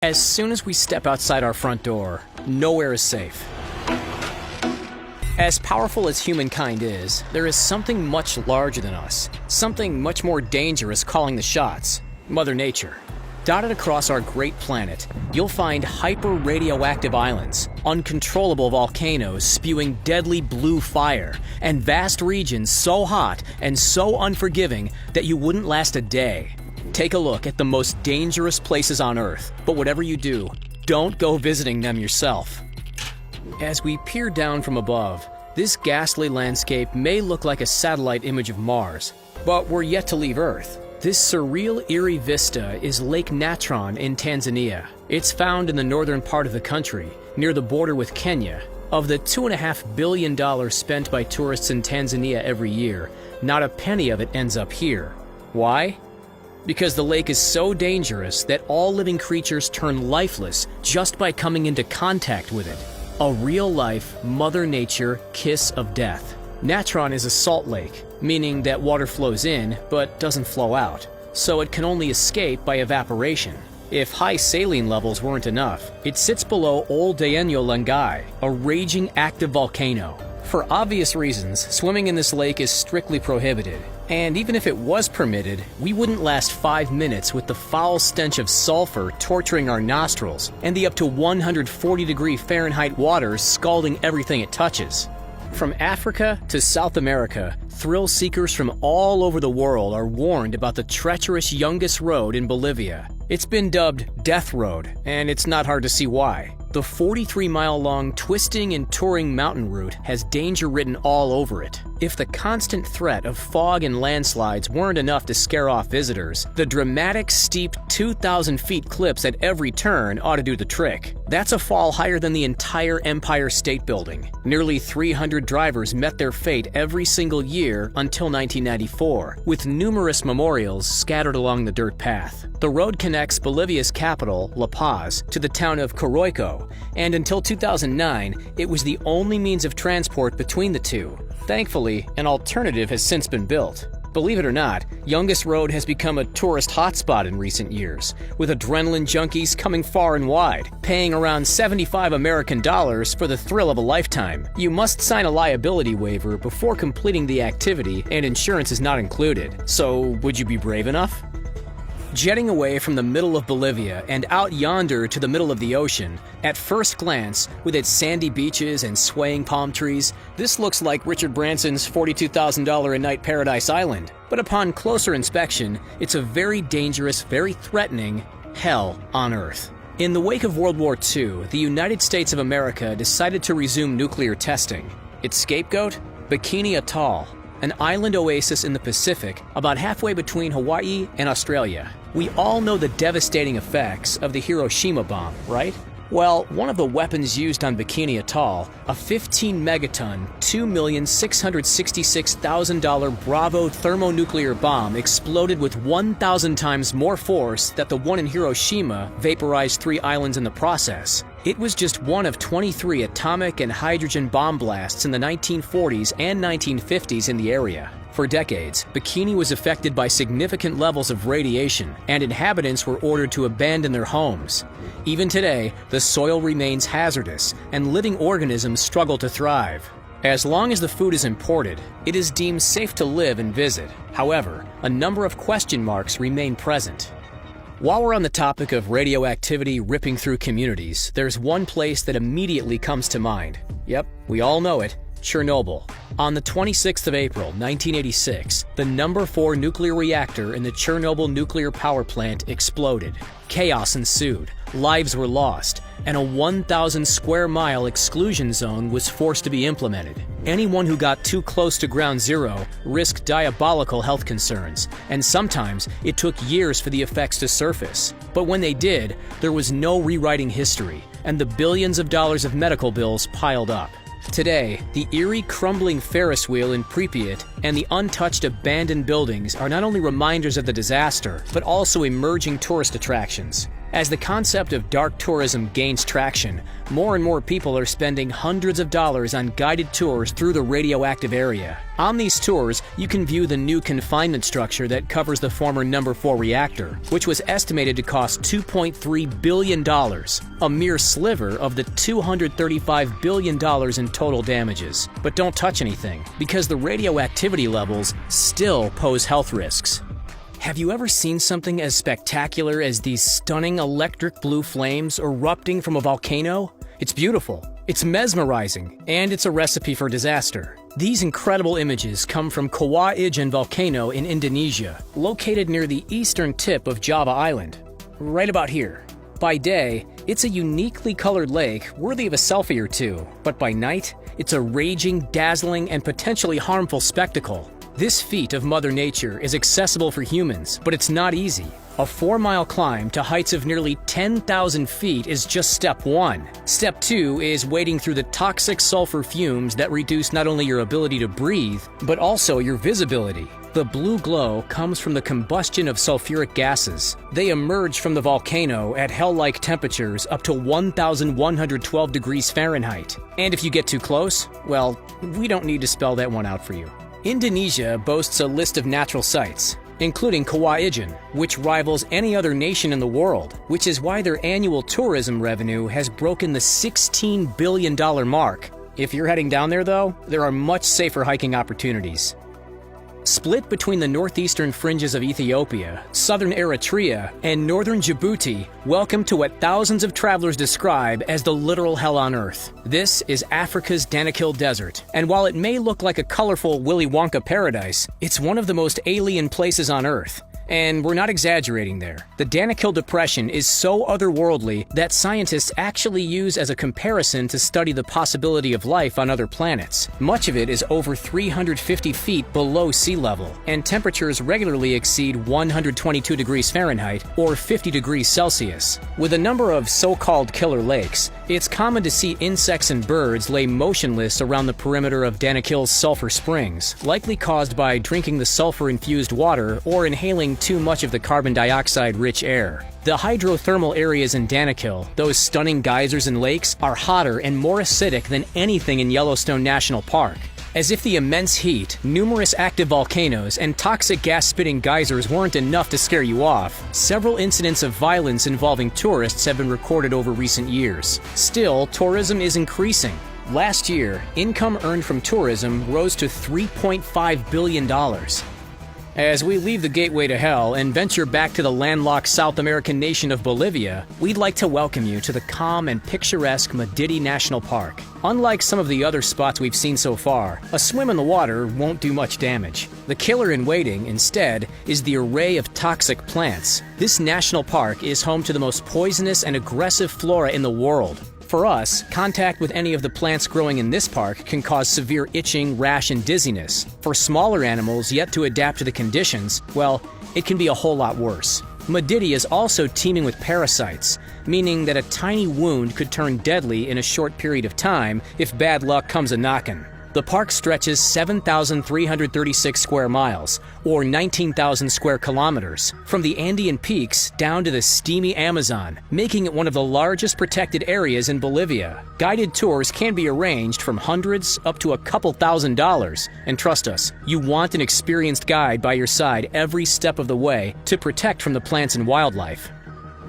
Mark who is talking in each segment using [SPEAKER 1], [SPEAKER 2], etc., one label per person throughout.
[SPEAKER 1] As soon as we step outside our front door, nowhere is safe. As powerful as humankind is, there is something much larger than us, something much more dangerous calling the shots: Mother Nature. Dotted across our great planet, you'll find hyper-radioactive islands, uncontrollable volcanoes spewing deadly blue fire, and vast regions so hot and so unforgiving that you wouldn't last a day. Take a look at the most dangerous places on Earth, but whatever you do, don't go visiting them yourself. As we peer down from above, this ghastly landscape may look like a satellite image of Mars, but we're yet to leave Earth. This surreal, eerie vista is Lake Natron in Tanzania. It's found in the northern part of the country, near the border with Kenya. Of the $2.5 billion spent by tourists in Tanzania every year, not a penny of it ends up here. Why? Because the lake is so dangerous that all living creatures turn lifeless just by coming into contact with it. A real-life Mother Nature kiss of death. Natron is a salt lake, meaning that water flows in but doesn't flow out, so it can only escape by evaporation. If high saline levels weren't enough, it sits below Old Daenyo Langai, a raging active volcano. For obvious reasons, swimming in this lake is strictly prohibited. And even if it was permitted, we wouldn't last 5 minutes with the foul stench of sulfur torturing our nostrils and the up to 140-degree Fahrenheit waters scalding everything it touches. From Africa to South America, thrill seekers from all over the world are warned about the treacherous Yungas Road in Bolivia. It's been dubbed Death Road, and it's not hard to see why. The 43-mile-long twisting and touring mountain route has danger written all over it. If the constant threat of fog and landslides weren't enough to scare off visitors, the dramatic, steep 2,000 feet cliffs at every turn ought to do the trick. That's a fall higher than the entire Empire State Building. Nearly 300 drivers met their fate every single year until 1994, with numerous memorials scattered along the dirt path. The road connects Bolivia's capital, La Paz, to the town of Coroico, and until 2009, it was the only means of transport between the two. Thankfully, an alternative has since been built. Believe it or not, Yungas Road has become a tourist hotspot in recent years, with adrenaline junkies coming far and wide, paying around $75 American for the thrill of a lifetime. You must sign a liability waiver before completing the activity, and insurance is not included. So, would you be brave enough? Jetting away from the middle of Bolivia and out yonder to the middle of the ocean, at first glance, with its sandy beaches and swaying palm trees, this looks like Richard Branson's $42,000 a night Paradise Island. But upon closer inspection, it's a very dangerous, very threatening hell on Earth. In the wake of World War II, the United States of America decided to resume nuclear testing. Its scapegoat? Bikini Atoll, an island oasis in the Pacific about halfway between Hawaii and Australia. We all know the devastating effects of the Hiroshima bomb, right? Well, one of the weapons used on Bikini Atoll, a 15-megaton, $2,666,000 Bravo thermonuclear bomb exploded with 1,000 times more force that the one in Hiroshima vaporized 3 islands in the process. It was just one of 23 atomic and hydrogen bomb blasts in the 1940s and 1950s in the area. For decades, Bikini was affected by significant levels of radiation, and inhabitants were ordered to abandon their homes. Even today, the soil remains hazardous, and living organisms struggle to thrive. As long as the food is imported, it is deemed safe to live and visit. However, a number of question marks remain present. While we're on the topic of radioactivity ripping through communities, there's one place that immediately comes to mind. Yep, we all know it. Chernobyl. On the 26th of April, 1986, the number 4 nuclear reactor in the Chernobyl nuclear power plant exploded. Chaos ensued, lives were lost, and a 1,000 square mile exclusion zone was forced to be implemented. Anyone who got too close to ground zero risked diabolical health concerns, and sometimes it took years for the effects to surface. But when they did, there was no rewriting history, and the billions of dollars of medical bills piled up. Today, the eerie crumbling Ferris wheel in Pripyat and the untouched abandoned buildings are not only reminders of the disaster, but also emerging tourist attractions. As the concept of dark tourism gains traction, more and more people are spending hundreds of dollars on guided tours through the radioactive area. On these tours, you can view the new confinement structure that covers the former No. 4 reactor, which was estimated to cost $2.3 billion, a mere sliver of the $235 billion in total damages. But don't touch anything, because the radioactivity levels still pose health risks. Have you ever seen something as spectacular as these stunning electric blue flames erupting from a volcano? It's beautiful, it's mesmerizing, and it's a recipe for disaster. These incredible images come from Kawah Ijen volcano in Indonesia, located near the eastern tip of Java Island, right about here. By day, it's a uniquely colored lake worthy of a selfie or two, but by night, it's a raging, dazzling, and potentially harmful spectacle. This feat of Mother Nature is accessible for humans, but it's not easy. A 4-mile climb to heights of nearly 10,000 feet is just step 1. Step 2 is wading through the toxic sulfur fumes that reduce not only your ability to breathe, but also your visibility. The blue glow comes from the combustion of sulfuric gases. They emerge from the volcano at hell-like temperatures up to 1,112 degrees Fahrenheit. And if you get too close, well, we don't need to spell that one out for you. Indonesia boasts a list of natural sites, including Kawah Ijen, which rivals any other nation in the world, which is why their annual tourism revenue has broken the $16 billion mark. If you're heading down there, though, there are much safer hiking opportunities. Split between the northeastern fringes of Ethiopia, southern Eritrea, and northern Djibouti, welcome to what thousands of travelers describe as the literal hell on earth. This is Africa's Danakil Desert, and while it may look like a colorful Willy Wonka paradise, it's one of the most alien places on earth. And we're not exaggerating there. The Danakil Depression is so otherworldly that scientists actually use as a comparison to study the possibility of life on other planets. Much of it is over 350 feet below sea level, and temperatures regularly exceed 122 degrees Fahrenheit or 50 degrees Celsius. With a number of so-called killer lakes, it's common to see insects and birds lay motionless around the perimeter of Danakil's sulfur springs, likely caused by drinking the sulfur-infused water or inhaling too much of the carbon dioxide-rich air. The hydrothermal areas in Danakil, those stunning geysers and lakes, are hotter and more acidic than anything in Yellowstone National Park. As if the immense heat, numerous active volcanoes, and toxic gas-spitting geysers weren't enough to scare you off, several incidents of violence involving tourists have been recorded over recent years. Still, tourism is increasing. Last year, income earned from tourism rose to $3.5 billion. As we leave the gateway to hell and venture back to the landlocked South American nation of Bolivia, we'd like to welcome you to the calm and picturesque Madidi National Park. Unlike some of the other spots we've seen so far, a swim in the water won't do much damage. The killer in waiting, instead, is the array of toxic plants. This national park is home to the most poisonous and aggressive flora in the world. For us, contact with any of the plants growing in this park can cause severe itching, rash, and dizziness. For smaller animals yet to adapt to the conditions, well, it can be a whole lot worse. Madidi is also teeming with parasites, meaning that a tiny wound could turn deadly in a short period of time if bad luck comes a-knockin'. The park stretches 7,336 square miles, or 19,000 square kilometers, from the Andean peaks down to the steamy Amazon, making it one of the largest protected areas in Bolivia. Guided tours can be arranged from hundreds up to a couple $1,000s, and trust us, you want an experienced guide by your side every step of the way to protect from the plants and wildlife.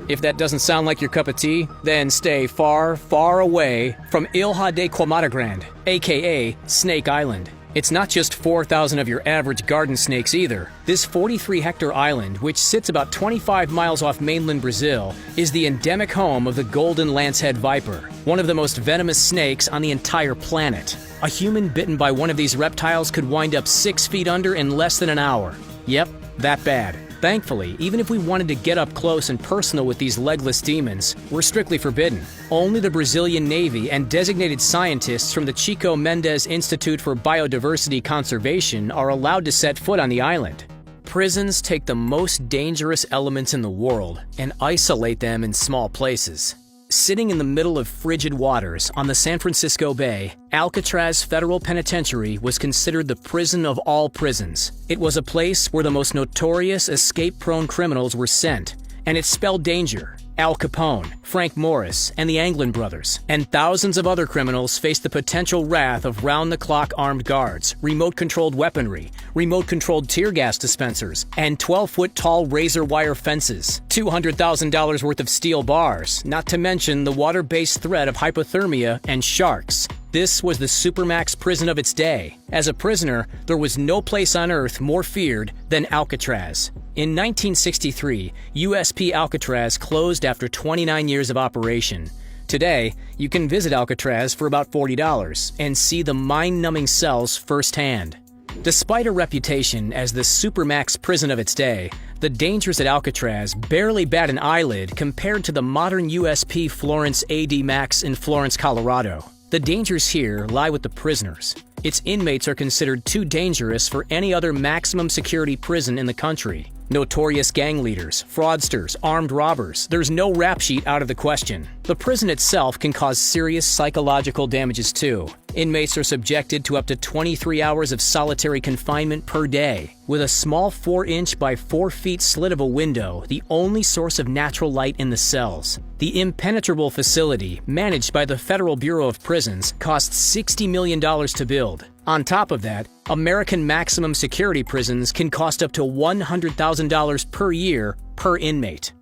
[SPEAKER 1] If that doesn't sound like your cup of tea, then stay far, far away from Ilha de Comadregrande, aka Snake Island. It's not just 4,000 of your average garden snakes either. This 43-hectare island, which sits about 25 miles off mainland Brazil, is the endemic home of the golden lancehead viper, one of the most venomous snakes on the entire planet. A human bitten by one of these reptiles could wind up 6 feet under in less than an hour. Yep, that bad. Thankfully, even if we wanted to get up close and personal with these legless demons, we're strictly forbidden. Only the Brazilian Navy and designated scientists from the Chico Mendes Institute for Biodiversity Conservation are allowed to set foot on the island. Prisons take the most dangerous elements in the world and isolate them in small places. Sitting in the middle of frigid waters on the San Francisco Bay, Alcatraz Federal Penitentiary was considered the prison of all prisons. It was a place where the most notorious escape-prone criminals were sent, and it spelled danger. Al Capone, Frank Morris, and the Anglin brothers, and thousands of other criminals face the potential wrath of round-the-clock armed guards, remote-controlled weaponry, remote-controlled tear gas dispensers, and 12-foot-tall razor-wire fences, $200,000 worth of steel bars, not to mention the water-based threat of hypothermia and sharks. This was the Supermax prison of its day. As a prisoner, there was no place on earth more feared than Alcatraz. In 1963, USP Alcatraz closed after 29 years of operation. Today, you can visit Alcatraz for about $40 and see the mind-numbing cells firsthand. Despite a reputation as the Supermax prison of its day, the dangers at Alcatraz barely bat an eyelid compared to the modern USP Florence AD Max in Florence, Colorado. The dangers here lie with the prisoners. Its inmates are considered too dangerous for any other maximum security prison in the country. Notorious gang leaders, fraudsters, armed robbers, there's no rap sheet out of the question. The prison itself can cause serious psychological damages too. Inmates are subjected to up to 23 hours of solitary confinement per day, with a small 4-inch by 4 feet slit of a window the only source of natural light in the cells. The impenetrable facility, managed by the Federal Bureau of Prisons, costs $60 million to build. On top of that, American maximum security prisons can cost up to $100,000 per year per inmate.